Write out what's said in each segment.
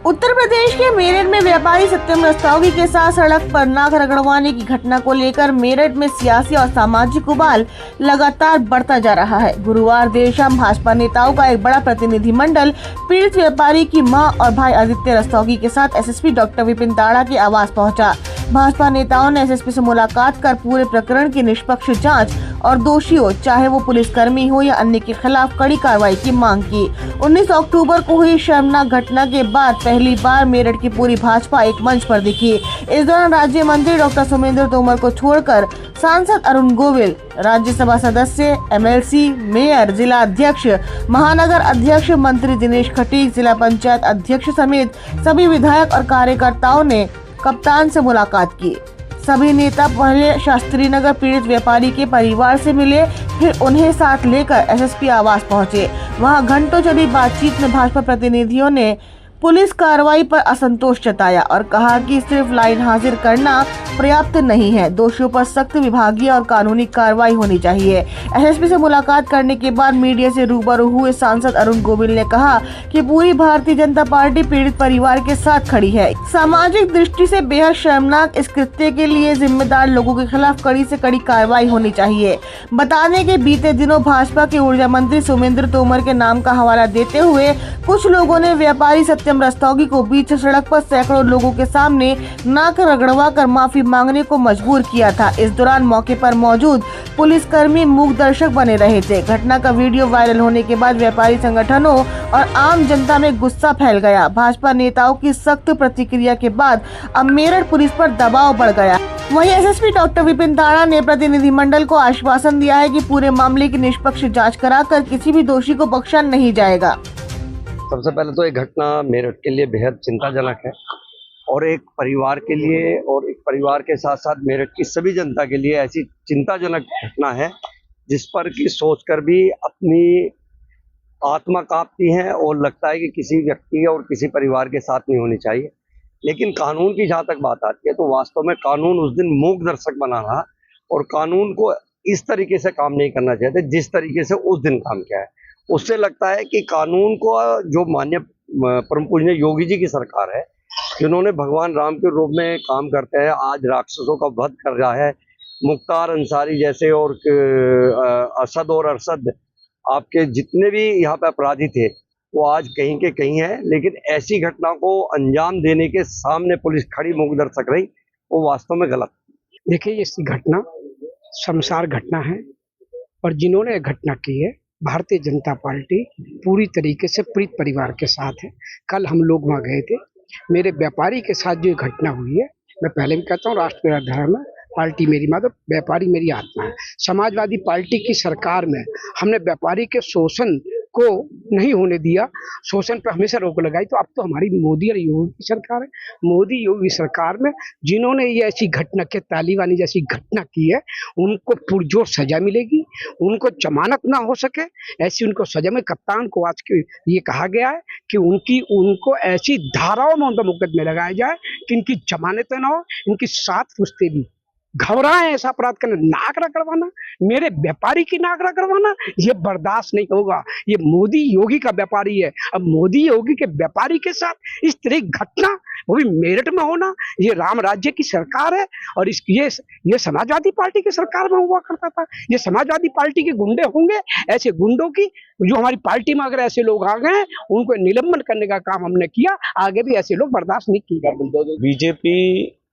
उत्तर प्रदेश के मेरठ में व्यापारी सत्यम रस्तोगी के साथ सड़क पर नाक रगड़वाने की घटना को लेकर मेरठ में सियासी और सामाजिक उबाल लगातार बढ़ता जा रहा है। गुरुवार देर शाम भाजपा नेताओं का एक बड़ा प्रतिनिधिमंडल पीड़ित व्यापारी की मां और भाई आदित्य रस्तोगी के साथ एसएसपी डॉक्टर विपिन ताड़ा के आवास पहुंचा। भाजपा नेताओं ने एसएसपी से मुलाकात कर पूरे प्रकरण की निष्पक्ष जांच और दोषियों चाहे वो पुलिसकर्मी हो या अन्य के खिलाफ कड़ी कार्रवाई की मांग की। 19 अक्टूबर को हुई शर्मनाक घटना के बाद पहली बार मेरठ की पूरी भाजपा एक मंच पर दिखी। इस दौरान राज्य मंत्री डॉक्टर सोमेंद्र तोमर को छोड़कर सांसद अरुण गोविल, राज्यसभा सदस्य, एमएलसी, मेयर, जिला अध्यक्ष, महानगर अध्यक्ष, मंत्री दिनेश खटीक, जिला पंचायत अध्यक्ष समेत सभी विधायक और कार्यकर्ताओं ने कप्तान से मुलाकात की। सभी नेता पहले शास्त्री नगर पीड़ित व्यापारी के परिवार से मिले, फिर उन्हें साथ लेकर एसएसपी आवास पहुंचे। वहां घंटों चली बातचीत में भाजपा प्रतिनिधियों ने पुलिस कार्रवाई पर असंतोष जताया और कहा कि सिर्फ लाइन हाजिर करना पर्याप्त नहीं है, दोषियों पर सख्त विभागीय और कानूनी कार्रवाई होनी चाहिए। एसएसपी से मुलाकात करने के बाद मीडिया से रूबरू हुए सांसद अरुण गोविल ने कहा कि पूरी भारतीय जनता पार्टी पीड़ित परिवार के साथ खड़ी है। सामाजिक दृष्टि से बेहद शर्मनाक इस कृत्य के लिए जिम्मेदार लोगों के खिलाफ कड़ी से कड़ी कार्रवाई होनी चाहिए। बता दें कि बीते दिनों भाजपा के ऊर्जा मंत्री सोमेंद्र तोमर के नाम का हवाला देते हुए कुछ लोगों ने व्यापारी सत्यम रस्तोगी को बीच सड़क पर सैकड़ों लोगों के सामने नाक रगड़वा कर माफी मांगने को मजबूर किया था। इस दौरान मौके पर मौजूद पुलिसकर्मी मूक दर्शक बने रहे थे। घटना का वीडियो वायरल होने के बाद व्यापारी संगठनों और आम जनता में गुस्सा फैल गया। भाजपा नेताओं की सख्त प्रतिक्रिया के बाद अब मेरठ पुलिस पर दबाव बढ़ गया। वहीं एसएसपी डॉक्टर विपिन ताड़ा ने प्रतिनिधिमंडल को आश्वासन दिया है कि पूरे मामले की निष्पक्ष जांच कराकर किसी भी दोषी को बख्शा नहीं जाएगा। सबसे पहले तो ये घटना मेरठ के लिए बेहद चिंताजनक है और एक परिवार के लिए और एक परिवार के साथ साथ मेरठ की सभी जनता के लिए ऐसी चिंताजनक घटना है जिस पर कि सोचकर भी अपनी आत्मा कांपती है और लगता है कि किसी व्यक्ति और किसी परिवार के साथ नहीं होनी चाहिए। लेकिन कानून की जहाँ तक बात आती है तो वास्तव में कानून उस दिन मूक दर्शक बना रहा और कानून को इस तरीके से काम नहीं करना चाहिए जिस तरीके से उस दिन काम किया है। उससे लगता है कि कानून को जो माननीय परम पूज्य योगी जी की सरकार है, जिन्होंने भगवान राम के रूप में काम करते हैं, आज राक्षसों का वध कर रहा है। मुख्तार अंसारी जैसे और असद और अरशद आपके जितने भी यहाँ पे अपराधी थे वो आज कहीं के कहीं है। लेकिन ऐसी घटना को अंजाम देने के सामने पुलिस खड़ी मूक दर्शक रही, वो वास्तव में गलत। देखिए, ये घटना शर्मसार घटना है और जिन्होंने ये घटना की है भारतीय जनता पार्टी पूरी तरीके से पीड़ित परिवार के साथ है। कल हम लोग वहाँ गए थे। मेरे व्यापारी के साथ जो घटना हुई है, मैं पहले भी कहता हूँ, राष्ट्र मेरा धर्म है, पार्टी मेरी माँ, तो व्यापारी मेरी आत्मा है। समाजवादी पार्टी की सरकार में हमने व्यापारी के शोषण को नहीं होने दिया, शोषण पर हमेशा रोक लगाई। तो अब तो हमारी मोदी और योगी की सरकार है। मोदी योगी सरकार में जिन्होंने ये ऐसी घटना के तालिबानी जैसी घटना की है उनको पुरजोर सजा मिलेगी, उनको जमानत ना हो सके ऐसी उनको सजा में कप्तान को आज के ये कहा गया है कि उनको ऐसी धाराओं में उनका मुकदमे लगाया जाए कि इनकी जमानतें ना हो, इनकी 7 पुश्ते भी घबराए ऐसा अपराध करना। नाक रगड़वाना, मेरे व्यापारी की नाक रगड़वाना, ये बर्दाश्त नहीं होगा। ये मोदी योगी का व्यापारी है। अब मोदी योगी के व्यापारी के साथ इस तरह की घटना वो भी मेरठ में होना, ये राम राज्य की सरकार है और ये समाजवादी पार्टी की सरकार में हुआ करता था। ये समाजवादी पार्टी के गुंडे होंगे, ऐसे गुंडों की जो हमारी पार्टी में अगर ऐसे लोग आ गए उनको निलंबन करने का काम हमने किया। आगे भी ऐसे लोग बर्दाश्त नहीं किए। बीजेपी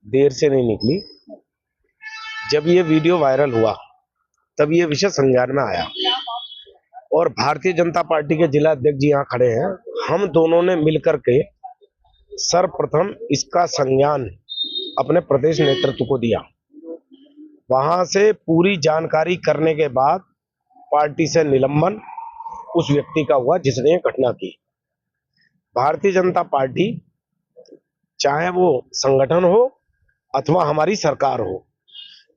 देर से नहीं निकली। जब ये वीडियो वायरल हुआ तब ये विषय संज्ञान में आया और भारतीय जनता पार्टी के जिला अध्यक्ष जी यहाँ खड़े हैं। हम दोनों ने मिलकर के सर्वप्रथम इसका संज्ञान अपने प्रदेश नेतृत्व को दिया। वहां से पूरी जानकारी करने के बाद पार्टी से निलंबन उस व्यक्ति का हुआ जिसने ये घटना की। भारतीय जनता पार्टी चाहे वो संगठन हो अथवा हमारी सरकार हो,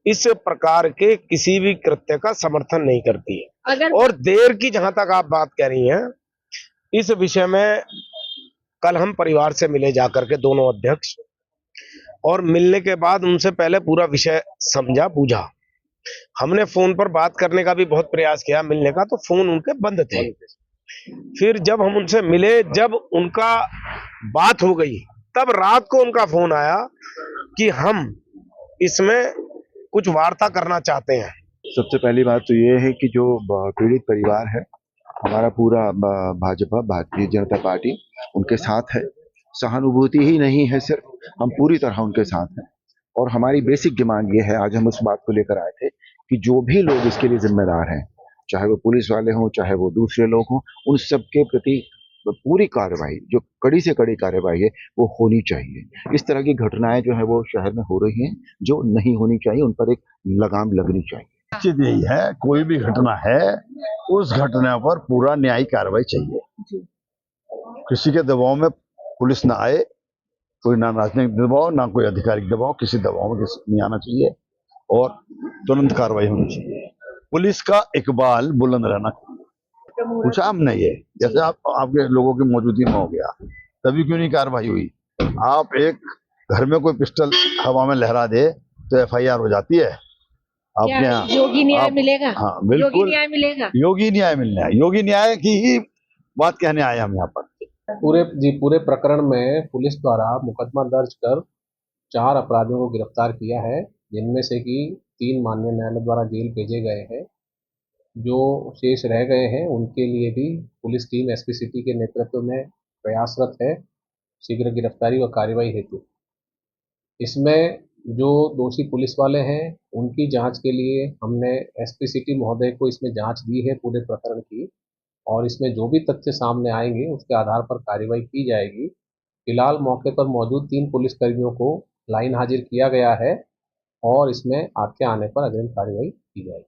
इस प्रकार के किसी भी कृत्य का समर्थन नहीं करती है। और देर की जहां तक आप बात कह रही हैं, इस विषय में कल हम परिवार से मिले जाकर के दोनों अध्यक्ष, और मिलने के बाद उनसे पहले पूरा विषय समझा बूझा। हमने फोन पर बात करने का भी बहुत प्रयास किया, मिलने का, तो फोन उनके बंद थे। फिर जब हम उनसे मिले, जब उनका बात हो गई, तब रात को उनका फोन आया कि हम इसमें कुछ वार्ता करना चाहते हैं। सबसे पहली बात तो ये है कि जो पीड़ित परिवार है, हमारा पूरा भाजपा भारतीय जनता पार्टी उनके साथ है। सहानुभूति ही नहीं है, सिर्फ हम पूरी तरह उनके साथ हैं। और हमारी बेसिक डिमांड ये है, आज हम उस बात को लेकर आए थे कि जो भी लोग इसके लिए जिम्मेदार हैं, चाहे वो पुलिस वाले हों, चाहे वो दूसरे लोग हों, उन सब के प्रति पूरी कार्रवाई, जो कड़ी से कड़ी कार्रवाई है, वो होनी चाहिए। इस तरह की घटनाएं जो है वो शहर में हो रही हैं, जो नहीं होनी चाहिए, उन पर एक लगाम लगनी चाहिए। निश्चित यही है, कोई भी घटना है उस घटना पर पूरा न्यायिक कार्रवाई चाहिए। किसी के दबाव में पुलिस ना आए, कोई ना राजनीतिक दबाव, ना कोई आधिकारिक दबाव, किसी दबाव में नहीं आना चाहिए और तुरंत कार्रवाई होनी चाहिए। पुलिस का इकबाल बुलंद रहना कुछ आम नहीं है। जैसे आपके लोगों की मौजूदगी में हो गया, तभी क्यों नहीं कार्रवाई हुई? आप एक घर में कोई पिस्टल हवा में लहरा दे तो एफआईआर हो जाती है। आपके यहाँ योगी न्याय मिलेगा? हाँ बिल्कुल, योगी न्याय मिलेगा। योगी न्याय मिलना है। योगी न्याय की ही बात कहने आए हम यहाँ पर। पूरे प्रकरण में पुलिस द्वारा मुकदमा दर्ज कर 4 अपराधियों को गिरफ्तार किया है, जिनमें से कि 3 माननीय न्यायालय द्वारा जेल भेजे गए हैं। जो शेष रह गए हैं उनके लिए भी पुलिस टीम एसपी सिटी के नेतृत्व में प्रयासरत है शीघ्र गिरफ्तारी व कार्रवाई हेतु। इसमें जो दोषी पुलिस वाले हैं उनकी जांच के लिए हमने एसपी सिटी महोदय को इसमें जांच दी है पूरे प्रकरण की, और इसमें जो भी तथ्य सामने आएंगे उसके आधार पर कार्रवाई की जाएगी। फिलहाल मौके पर मौजूद 3 पुलिसकर्मियों को लाइन हाजिर किया गया है और इसमें आपके आने पर अग्रिम कार्रवाई की जाएगी।